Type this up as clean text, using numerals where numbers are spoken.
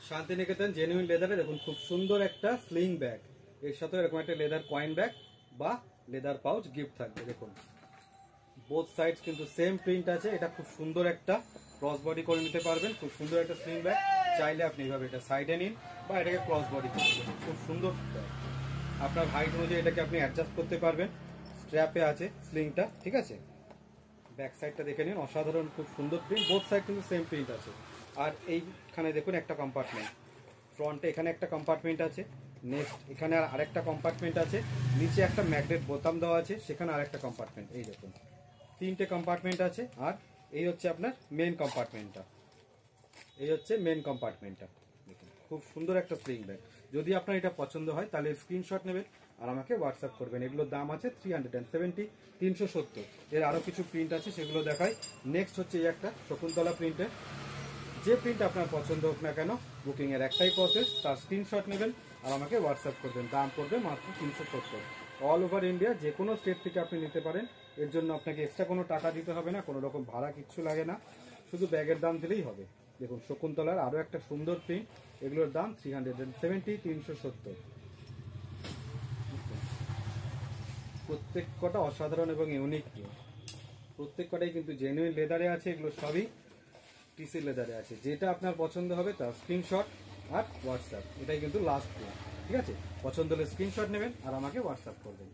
Santiniketan genuine লেদারে দেখুন খুব সুন্দর একটা স্লিং ব্যাগ, এর সাথে এরকম একটা লেদার কয়েন ব্যাগ বা লেদার পাউচ গিফট থাকবে। দেখুন বোথ সাইডস কিন্তু সেম প্রিন্ট আছে। এটা খুব সুন্দর একটা ক্রস বডি করে নিতে পারবেন, খুব সুন্দর একটা স্লিং ব্যাগ। চাইলে আপনি এইভাবে এটা সাইডে নিন বা এটাকে ক্রস বডি করে দেবেন। খুব সুন্দর ব্যাগ, আপনার হাইট অনুযায়ী এটাকে আপনি অ্যাডজাস্ট করতে পারবেন। স্ট্র্যাপে আছে স্লিংটা, ঠিক আছে। ব্যাক সাইডটা দেখে নিন, অসাধারণ খুব সুন্দর প্রিন্ট, বোথ সাইড কিন্তু সেম প্রিন্ট আছে। আর এইখানে দেখুন একটা কম্পার্টমেন্ট, ফ্রন্টে এখানে একটা কম্পার্টমেন্ট আছে, নেক্সট এখানে আর আরেকটা কম্পার্টমেন্ট আছে, নিচে একটা ম্যাগনেট বোতাম দেওয়া আছে, সেখানে আরেকটা কম্পার্টমেন্ট। এই দেখুন তিনটে কম্পার্টমেন্ট আছে। আর এই হচ্ছে আপনার মেন কম্পার্টমেন্টটা, এই হচ্ছে মেন কম্পার্টমেন্টটা। দেখুন খুব সুন্দর একটা স্লিং ব্যাগ। যদি আপনার এটা পছন্দ হয় তাহলে স্ক্রিনশট নেবেন আর আমাকে হোয়াটসঅ্যাপ করবেন। এগুলোর দাম আছে 370, 370। এর আরো কিছু প্রিন্ট আছে, সেগুলো দেখাই। নেক্সট হচ্ছে এই একটা শকুন্তলা প্রিন্টের। যে প্রিন্ট আপনার পছন্দ হোক না কেন, বুকিং এর একটাই প্রসেস, তার স্ক্রিনশট নেবেন আর আমাকে হোয়াটসঅ্যাপ করবেন। দাম পড়বে মাত্র 370। অল ওভার ইন্ডিয়া যে কোনো স্টেট থেকে আপনি নিতে পারেন। এর জন্য আপনাকে এক্সট্রা কোনো টাকা দিতে হবে না, কোনো রকম ভাড়া কিচ্ছু লাগে না, শুধু ব্যাগের দাম দিলেই হবে। দেখুন শকুন্তলার আরো একটা সুন্দর প্রিন্ট, এগুলোর দাম 370, 370। প্রত্যেক কটা অসাধারণ এবং ইউনিক প্রিন্ট, প্রত্যেক কটাই কিন্তু জেনুইন লেদারে আছে। এগুলো সবই টিসি লেদারে আছে। যেটা আপনার পছন্দ হবে তার স্ক্রিনশট আর হোয়াটসঅ্যাপ, এটাই কিন্তু লাস্ট প্রিন্ট। ঠিক আছে, পছন্দ হলে স্ক্রিনশট নেবেন আর আমাকে হোয়াটসঅ্যাপ করবেন।